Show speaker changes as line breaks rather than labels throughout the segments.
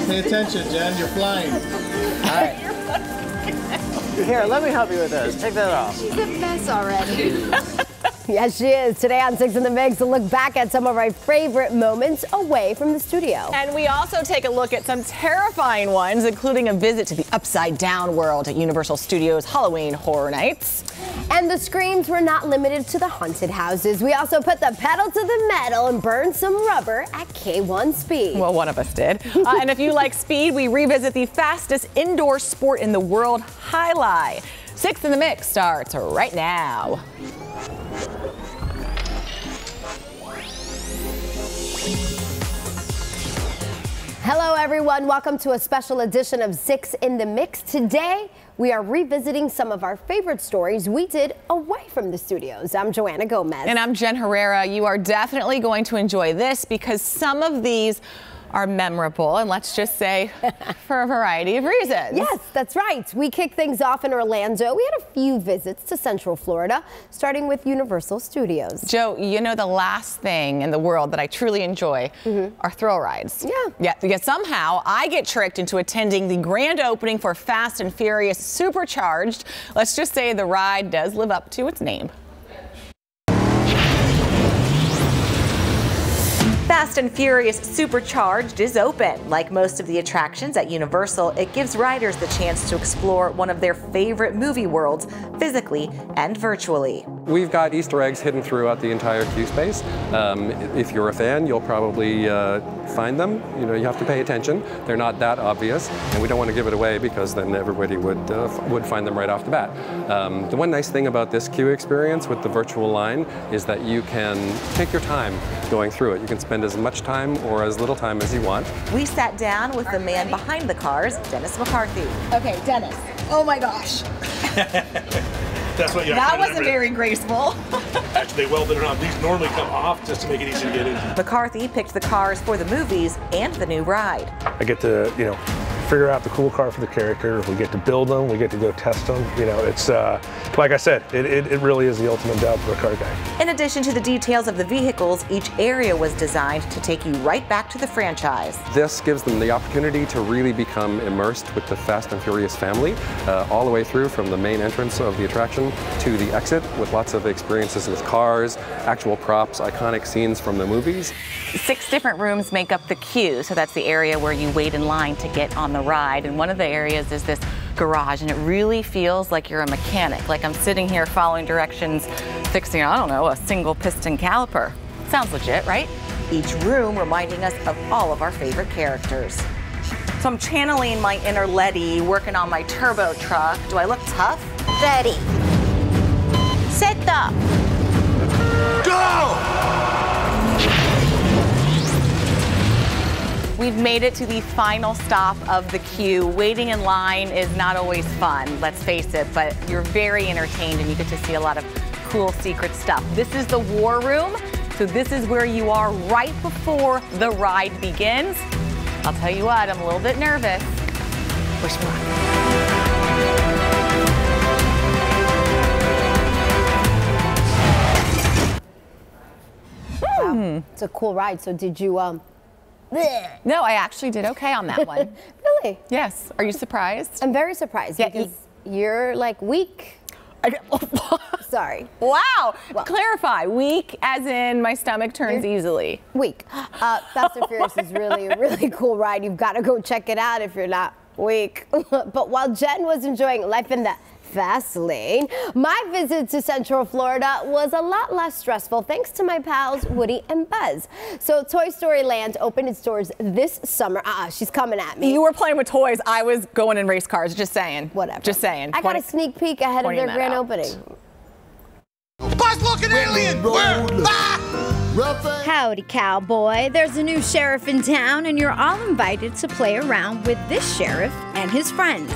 Pay attention, Jen. You're flying.
All right. Here, let me help you with this. Take that off.
She's a mess already. Yes, she is. Today on 6 in the Mix, a look back at some of our favorite moments away from the studio.
And we also take a look at some terrifying ones, including a visit to the Upside Down world at Universal Studios Halloween Horror Nights.
And the screams were not limited to the haunted houses. We also put the pedal to the metal and burned some rubber at K1 Speed.
Well, one of us did. And if you like speed, we revisit the fastest indoor sport in the world, High-Lie. 6 in the Mix starts right now.
Hello, everyone. Welcome to a special edition of 6 in the Mix. Today, we are revisiting some of our favorite stories we did away from the studios. I'm Joanna Gomez.
And I'm Jen Herrera. You are definitely going to enjoy this because some of these are memorable, and let's just say for a variety of reasons.
Yes, that's right. We kicked things off in Orlando. We had a few visits to Central Florida, starting with Universal Studios.
Joe, you know the last thing in the world that I truly enjoy are thrill rides. Yeah, because somehow I get tricked into attending the grand opening for Fast and Furious Supercharged. Let's just say the ride does live up to its name.
Fast and Furious Supercharged is open. Like most of the attractions at Universal, it gives riders the chance to explore one of their favorite movie worlds, physically and virtually.
We've got Easter eggs hidden throughout the entire queue space. If you're a fan, you'll probably find them. You know, you have to pay attention. They're not that obvious, and we don't want to give it away because then everybody would find them right off the bat. The one nice thing about this queue experience with the virtual line is that you can take your time going through it. You can spend as much time or as little time as you want.
We sat down with the man behind the cars, Dennis McCarthy.
Okay, Dennis. Oh my gosh.
That's what
that wasn't very graceful.
Actually, they welded it on. These normally come off just to make it easy to get in.
McCarthy picked the cars for the movies and the new ride.
I get to, figure out the cool car for the character. We get to build them. We get to go test them. It's like I said, it really is the ultimate job for a car guy.
In addition to the details of the vehicles, each area was designed to take you right back to the franchise.
This gives them the opportunity to really become immersed with the Fast and Furious family, all the way through from the main entrance of the attraction to the exit, with lots of experiences with cars, actual props, iconic scenes from the movies.
6 different rooms make up the queue, so that's the area where you wait in line to get on the ride. And one of the areas is this garage, and it really feels like you're a mechanic, like I'm sitting here following directions, fixing, I don't know, a single piston caliper. Sounds legit, right? Each room reminding us of all of our favorite characters. So I'm channeling my inner Letty, working on my turbo truck. Do I look tough? Ready. Set up.
Go!
We've made it to the final stop of the queue. Waiting in line is not always fun, let's face it, but you're very entertained and you get to see a lot of cool secret stuff. This is the war room, so this is where you are right before the ride begins. I'll tell you what, I'm a little bit nervous. Wish me luck.
Wow, it's a cool ride. So did you,
No, I actually did okay on that one.
Really?
Yes. Are you surprised?
I'm very surprised because you're like weak. Sorry.
Wow. Well, clarify. Weak as in my stomach turns easily.
Weak. Fast and Furious is really a really cool ride. You've got to go check it out if you're not weak. But while Jen was enjoying life in the fast lane, my visit to Central Florida was a lot less stressful thanks to my pals Woody and Buzz. So Toy Story Land opened its doors this summer. She's coming at me.
You were playing with toys. I was going in race cars. Just saying.
Whatever.
Just saying.
I got a sneak peek ahead of their grand opening.
Buzz, look, an alien!
Howdy, cowboy. There's a new sheriff in town, and you're all invited to play around with this sheriff and his friends.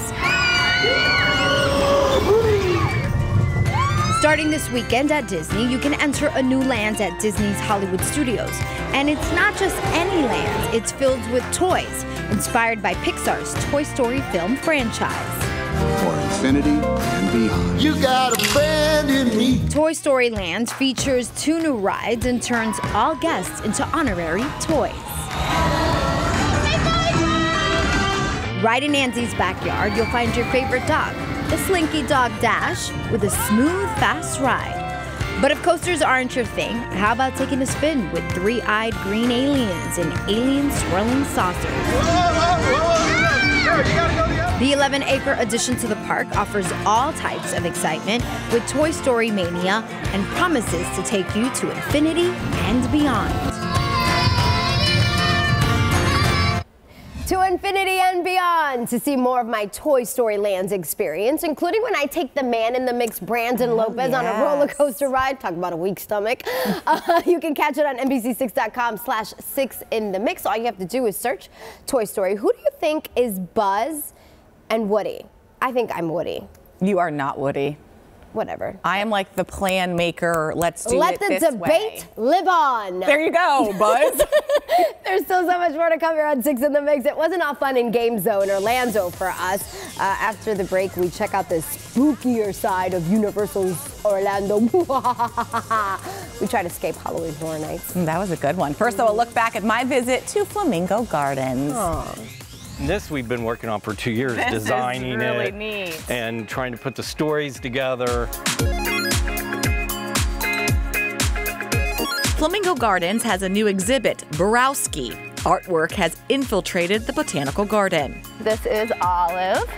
Starting this weekend at Disney, you can enter a new land at Disney's Hollywood Studios. And it's not just any land, it's filled with toys, inspired by Pixar's Toy Story film franchise.
For infinity and beyond. You got a friend in me.
Toy Story Land features 2 new rides and turns all guests into honorary toys. Right in Nancy's backyard, you'll find your favorite dog, the Slinky Dog Dash, with a smooth, fast ride. But if coasters aren't your thing, how about taking a spin with three-eyed green aliens and alien swirling saucers? The 11-acre addition to the park offers all types of excitement with Toy Story Mania and promises to take you to infinity and beyond.
To infinity and beyond to see more of my Toy Story Lands experience, including when I take the man in the mix, Brandon Lopez, on a roller coaster ride. Talk about a weak stomach. You can catch it on NBC6.com/6inthemix. All you have to do is search Toy Story. Who do you think is Buzz and Woody? I think I'm Woody.
You are not Woody.
Whatever.
I am like the plan maker. Let's do
Let
it
the
this
debate
way.
live on.
There you go, Buzz.
There's still so much more to come here on 6 in the Mix. It wasn't all fun in Game Zone or Lanzo for us. After the break, we check out the spookier side of Universal's Orlando. We try to escape Halloween Horror Nights.
That was a good one. First, though, a look back at my visit to Flamingo Gardens.
This we've been working on for 2 years, designing
is really
it
neat.
and trying to put the stories together.
Flamingo Gardens has a new exhibit, Borowski. Artwork has infiltrated the botanical garden.
This is Olive.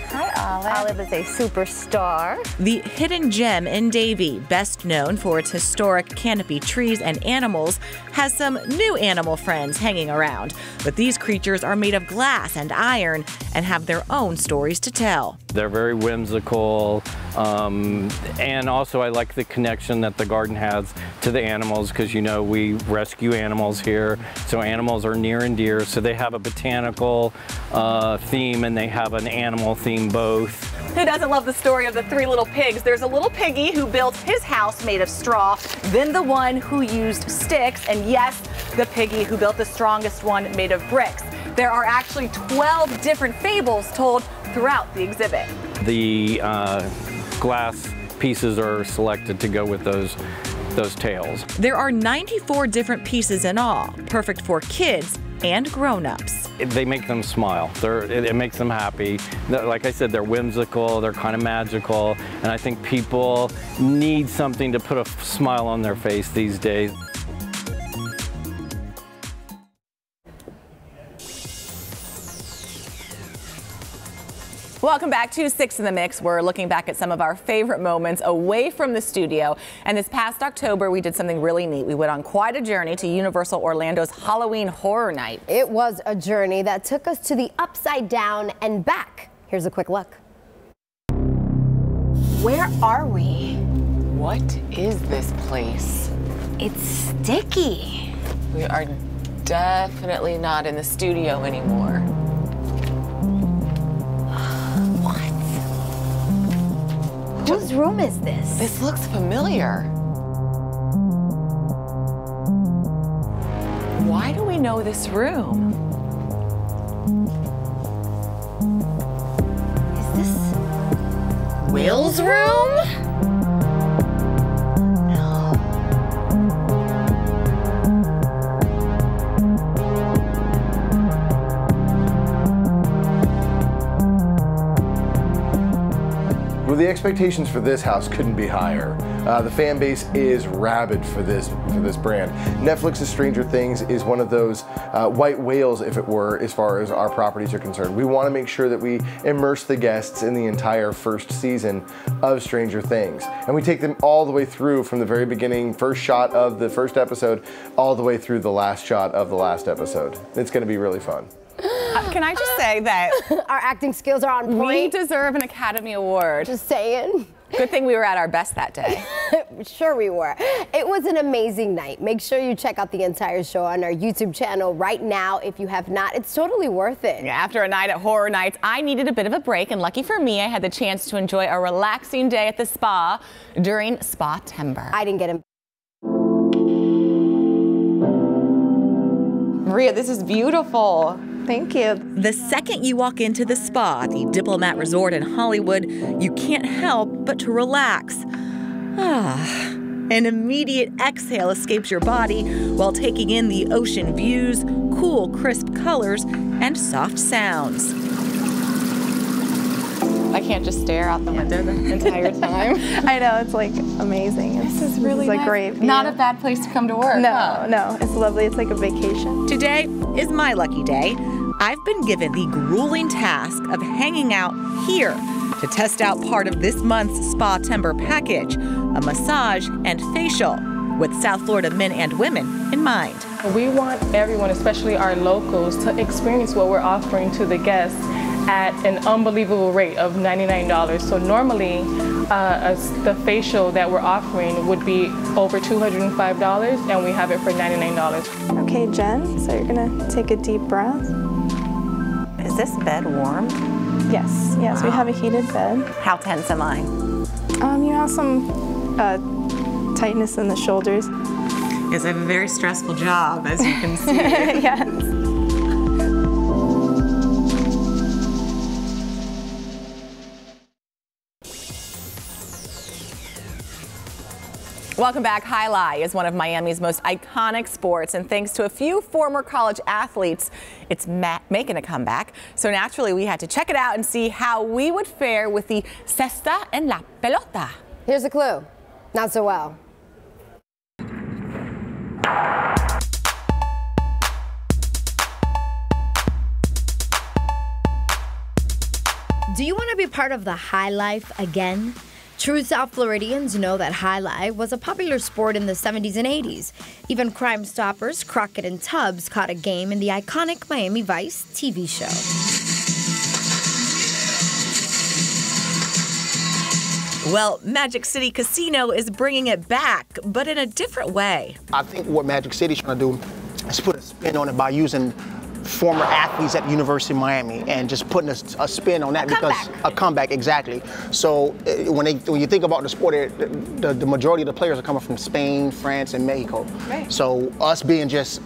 Hi, Olive. Olive is a superstar.
The hidden gem in Davie, best known for its historic canopy trees and animals, has some new animal friends hanging around. But these creatures are made of glass and iron and have their own stories to tell.
They're very whimsical, and also I like the connection that the garden has to the animals, because you know we rescue animals here, so animals are near and dear. So they have a botanical theme and they have an animal theme both.
Who doesn't love the story of the three little pigs? There's a little piggy who built his house made of straw, then the one who used sticks, and yes, the piggy who built the strongest one made of bricks. There are actually 12 different fables told throughout the exhibit.
The glass pieces are selected to go with those tales.
There are 94 different pieces in all, perfect for kids and grown-ups.
They make them smile. It makes them happy. Like I said, they're whimsical, they're kind of magical, and I think people need something to put a smile on their face these days.
Welcome back to 6 in the Mix. We're looking back at some of our favorite moments away from the studio. And this past October, we did something really neat. We went on quite a journey to Universal Orlando's Halloween Horror Night.
It was a journey that took us to the Upside Down and back. Here's a quick look. Where are we?
What is this place?
It's sticky.
We are definitely not in the studio anymore.
Whose room is this?
This looks familiar. Why do we know this room?
Is this Will's room?
Well, the expectations for this house couldn't be higher. The fan base is rabid for this brand. Netflix's Stranger Things is one of those white whales, if it were, as far as our properties are concerned. We want to make sure that we immerse the guests in the entire first season of Stranger Things. And we take them all the way through from the very beginning, first shot of the first episode, all the way through the last shot of the last episode. It's going to be really fun.
Can I just say that
our acting skills are on point?
We deserve an Academy Award.
Just saying.
Good thing we were at our best that day.
Sure we were. It was an amazing night. Make sure you check out the entire show on our YouTube channel right now if you have not. It's totally worth it.
Yeah, after a night at Horror Nights, I needed a bit of a break, and lucky for me, I had the chance to enjoy a relaxing day at the spa during Spa-tember.
I didn't get him.
Maria, this is beautiful.
Thank you.
The second you walk into the spa, the Diplomat Resort in Hollywood, you can't help but to relax. An immediate exhale escapes your body while taking in the ocean views, cool, crisp colors, and soft sounds. I can't just stare out the window the entire time.
I know, it's like amazing.
This is really
like
nice.
great view.
Not a bad place to come to work.
No, no, it's lovely. It's like a vacation.
Today is my lucky day. I've been given the grueling task of hanging out here to test out part of this month's Spa Timber package, a massage and facial, with South Florida men and women in mind.
We want everyone, especially our locals, to experience what we're offering to the guests at an unbelievable rate of $99. So normally, the facial that we're offering would be over $205, and we have it for $99.
Okay, Jen, so you're gonna take a deep breath.
Is this bed warm?
Yes, yes, we have a heated bed.
How tense am I?
You have some tightness in the shoulders.
Yes, I have a very stressful job, as you can see.
Yes.
Welcome back. Jai Alai is one of Miami's most iconic sports, and thanks to a few former college athletes, it's making a comeback. So naturally, we had to check it out and see how we would fare with the cesta en la pelota.
Here's a clue. Not so well.
Do you want to be part of the high life again? True South Floridians know that high life was a popular sport in the 70s and 80s. Even Crime Stoppers, Crockett and Tubbs caught a game in the iconic Miami Vice TV show.
Well, Magic City Casino is bringing it back, but in a different way.
I think what Magic City's trying to do is put a spin on it by using former athletes at the University of Miami and just putting a spin on that a comeback, exactly. So when you think about the sport, the majority of the players are coming from Spain, France, and Mexico. Right. So us being just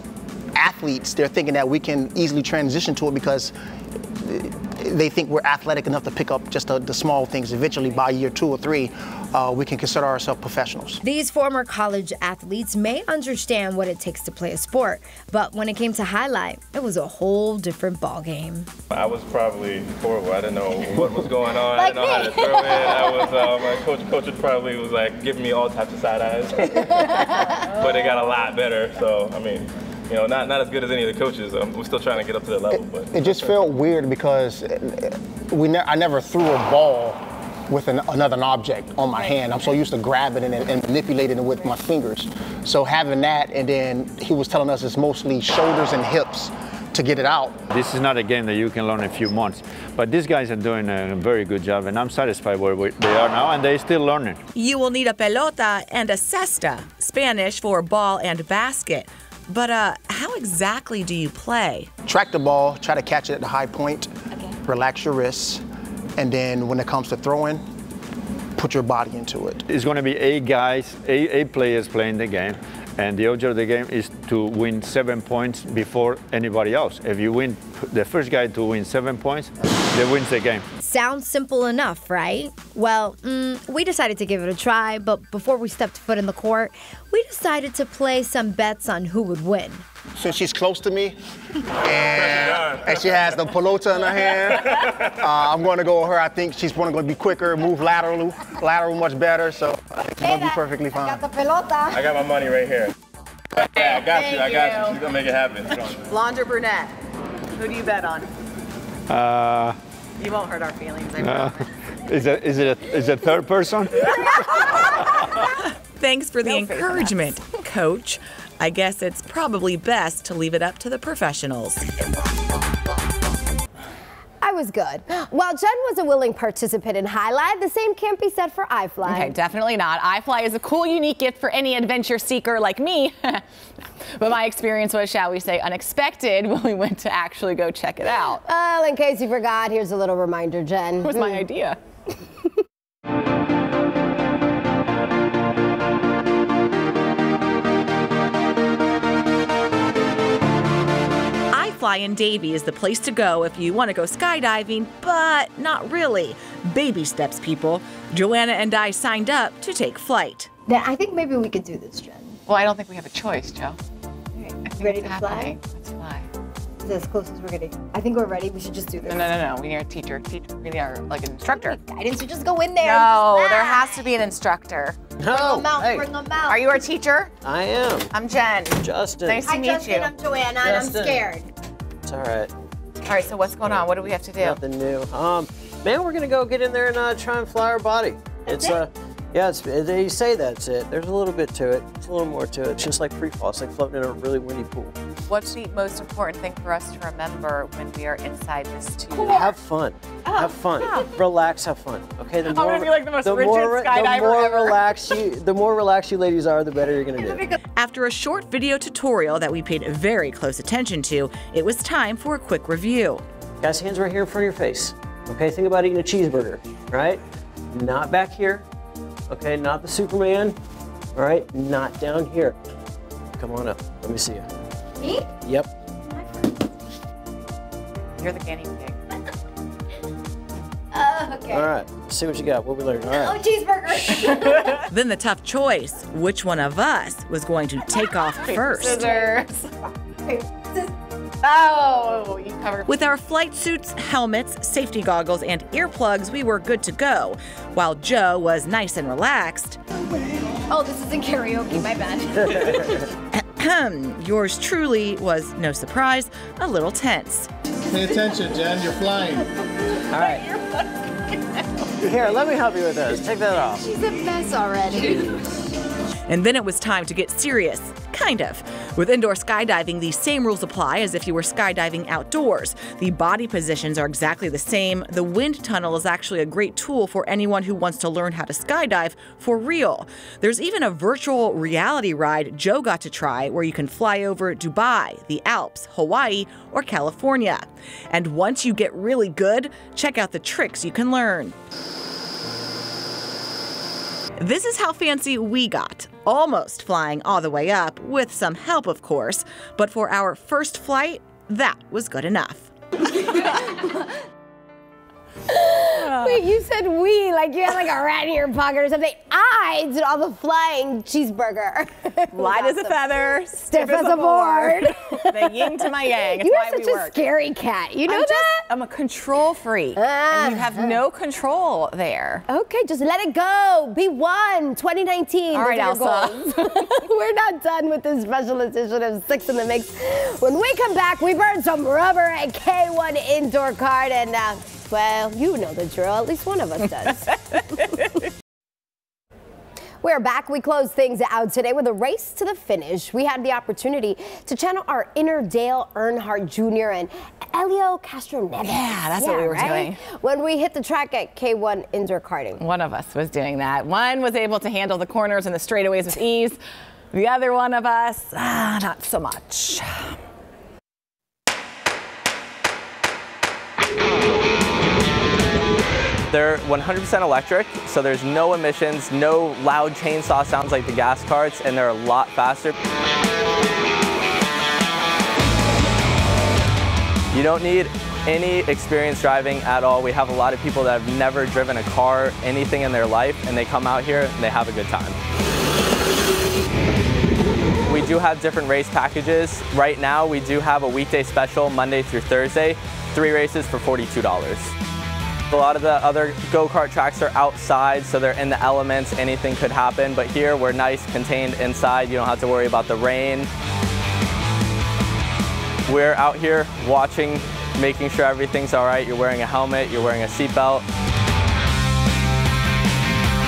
athletes, they're thinking that we can easily transition to it because they think we're athletic enough to pick up just the small things. Eventually, by year 2 or 3, we can consider ourselves professionals.
These former college athletes may understand what it takes to play a sport, but when it came to high life, it was a whole different ballgame.
I was probably horrible. I didn't know what was going on. I didn't know how to throw it. I was my coach probably was like giving me all types of side eyes, but it got a lot better. So I mean. You know, not as good as any of the coaches. We're still trying to get up to that level. But
it just felt weird because I never threw a ball with another object on my hand. I'm so used to grabbing it and manipulating it with my fingers. So having that, and then he was telling us it's mostly shoulders and hips to get it out.
This is not a game that you can learn in a few months, but these guys are doing a very good job, and I'm satisfied where they are now, and they're still learning.
You will need a pelota and a cesta, Spanish for ball and basket. But how exactly do you play?
Track the ball, try to catch it at the high point, relax your wrists, and then when it comes to throwing, put your body into it.
It's going to be 8 players playing the game, and the object of the game is to win 7 points before anybody else. If you win, the first guy to win 7 points, they wins the game.
Sounds simple enough, right? Well, we decided to give it a try, but before we stepped foot in the court, we decided to play some bets on who would win.
Since she's close to me, and she has the pelota in her hand, I'm going to go with her. I think she's going to be quicker, move lateral much better, so I think she's going to be perfectly fine.
I got the pelota.
I got my money right here. Yeah, I got you. She's going to make it happen.
Blonde or brunette? Who do you bet on? You won't hurt our feelings, I promise.
Is it third person?
Thanks for the encouragement, Coach. I guess it's probably best to leave it up to the professionals.
I was good. While Jen was a willing participant in High Life, the same can't be said for iFly.
Okay, definitely not. iFly is a cool, unique gift for any adventure seeker like me. But my experience was, shall we say, unexpected when we went to actually go check it out.
Well, in case you forgot, here's a little reminder, Jen.
It was my idea.
iFly in Davie is the place to go if you want to go skydiving, but not really. Baby steps, people. Joanna and I signed up to take flight.
Then I think maybe we could do this, Jen.
Well, I don't think we have a choice, Joe.
Ready to fly?
Let's fly.
Is as close as we're getting. I think we're ready. We should just do this.
No. We need a teacher. We need our, like, an instructor.
Guidance, you just go in there.
No, there has to be an instructor.
No. Bring them out.
Are you our teacher?
I am.
I'm Jen.
Justin.
Nice to meet
Justin,
you.
I'm Joanna, and I'm scared.
It's all right.
All right, so what's going on? What do we have to do?
Nothing new. Man, we're gonna go get in there and try and fly our body. Yeah, they say that's it. There's a little bit to it. It's a little more to it. It's just like free fall. It's like floating in a really windy pool.
What's the most important thing for us to remember when we are inside this tube?
Have fun. Have fun. Yeah. Relax. Have fun. Okay.
I'm gonna be like the most rigid skydiver ever.
The more relaxed you ladies are, the better you're gonna do.
After a short video tutorial that we paid very close attention to, it was time for a quick review.
Guys, hands right here in front of your face. Okay. Think about eating a cheeseburger. Right? Not back here. Okay, not the Superman. All right, not down here. Come on up. Let me see you.
Me?
Yep.
You're the guinea pig.
Okay.
All right, let's see what you got. What we learned. All right.
Oh, cheeseburger.
Then the tough choice, which one of us was going to take off first?
Scissors. Oh, you covered.
With our flight suits, helmets, safety goggles, and earplugs, we were good to go, while Joe was nice and relaxed.
Oh, this isn't karaoke, my bad.
Yours truly was, no surprise, a little tense.
Pay attention, Jen, you're flying.
All right. Here, let me help you with this. Take that off.
She's a mess already.
And then it was time to get serious. Kind of. With indoor skydiving, the same rules apply as if you were skydiving outdoors. The body positions are exactly the same. The wind tunnel is actually a great tool for anyone who wants to learn how to skydive for real. There's even a virtual reality ride Joe got to try where you can fly over Dubai, the Alps, Hawaii, or California. And once you get really good, check out the tricks you can learn. This is how fancy we got. Almost flying all the way up, with some help, of course. But for our first flight, that was good enough.
Wait, you said we, like you had like a rat in your pocket or something. I did all the flying cheeseburger.
Light as a feather,
stiff as a board.
The yin to my yang. It's
You
why
are
we
such a
work.
scary cat. You know that?
I'm a control freak, and you have no control there.
Okay, just let it go. Be one. 2019.
All right,
Those are
Elsa.
your goals. We're not done with this special edition of 6 in the Mix. When we come back, we burn some rubber at K1 Indoor Card, and well, you know the drill. At least one of us does. We're back. We close things out today with a race to the finish. We had the opportunity to channel our inner Dale Earnhardt Jr. and Elio Castroneves.
Yeah, that's what we were doing.
When we hit the track at K1 Indoor Karting.
One of us was doing that. One was able to handle the corners and the straightaways with ease. The other one of us, not so much.
They're 100% electric, so there's no emissions, no loud chainsaw sounds like the gas carts, and they're a lot faster. You don't need any experience driving at all. We have a lot of people that have never driven a car, anything in their life, and they come out here and they have a good time. We do have different race packages. Right now, we do have a weekday special Monday through Thursday, 3 races for $42. A lot of the other go-kart tracks are outside, so they're in the elements, anything could happen, but here we're nice, contained inside. You don't have to worry about the rain. We're out here watching, making sure everything's all right. You're wearing a helmet, you're wearing a seatbelt.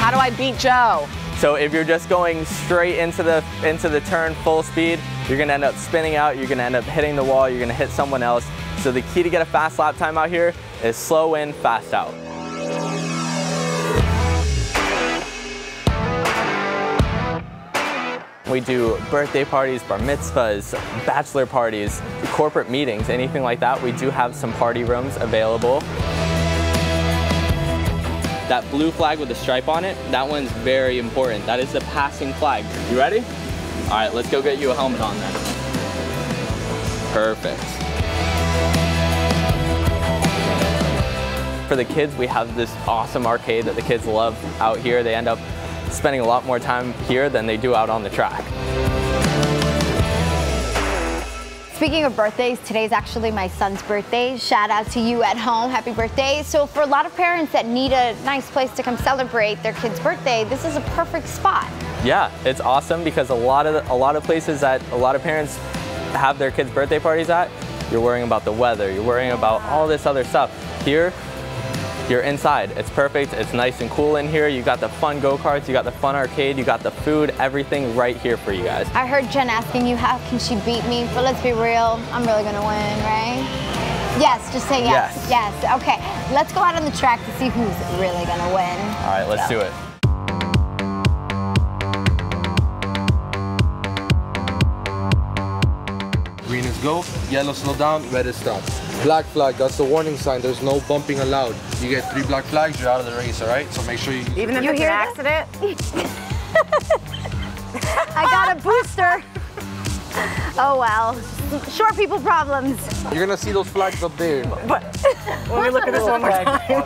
How do I beat Joe?
So if you're just going straight into the turn full speed, you're gonna end up spinning out, you're gonna end up hitting the wall, you're gonna hit someone else. So the key to get a fast lap time out here is slow in, fast out. We do birthday parties, bar mitzvahs, bachelor parties, corporate meetings, anything like that. We do have some party rooms available. That blue flag with the stripe on it, that one's very important. That is the passing flag. You ready? All right, let's go get you a helmet on then. Perfect. For the kids, we have this awesome arcade that the kids love out here. They end up spending a lot more time here than they do out on the track.
Speaking of birthdays, today's actually my son's birthday. Shout out to you at home. Happy birthday. So for a lot of parents that need a nice place to come celebrate their kid's birthday, this is a perfect spot.
Yeah, it's awesome because a lot of places that a lot of parents have their kids' birthday parties at, you're worrying about the weather, you're worrying about all this other stuff. Here, you're inside. It's perfect. It's nice and cool in here. You got the fun go-karts, you got the fun arcade, you got the food, everything right here for you guys.
I heard Jen asking you how can she beat me, but let's be real, I'm really gonna win, right? Yes, just say yes. Yes. Okay, let's go out on the track to see who's really gonna win.
All right, let's do it.
Green is go, yellow slow down, red is stop. Black flag, that's the warning sign. There's no bumping allowed. You get 3 black flags, you're out of the race, all right? So make sure you...
Even if it's an accident? I got a booster. Oh, well. Short people problems.
You're gonna see those flags up there.
But let me look at this one more time.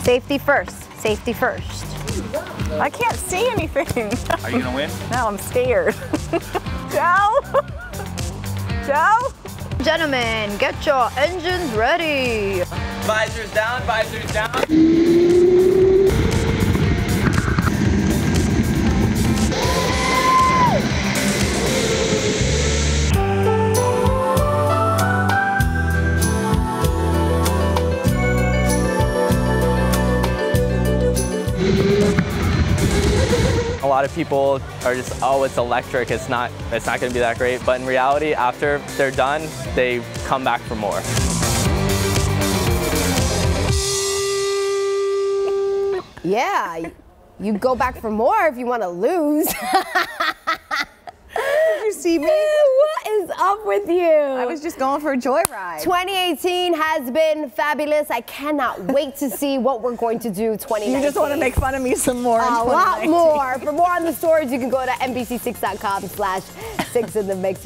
Safety first. Safety first.
I can't see anything.
Are you gonna win?
No, I'm scared. Joe? Joe?
Gentlemen, get your engines ready.
Visors down, visors down. A lot of people are just, oh, it's electric, it's not going to be that great. But in reality, after they're done, they come back for more.
Yeah, you go back for more if you want to lose.
Did you see me?
What is up with you?
I was just going for a joyride.
2018 has been fabulous. I cannot wait to see what we're going to do 2019.
You just want to make fun of me some more.
A lot more. For more on the stories, you can go to NBC6.com/6inthemix.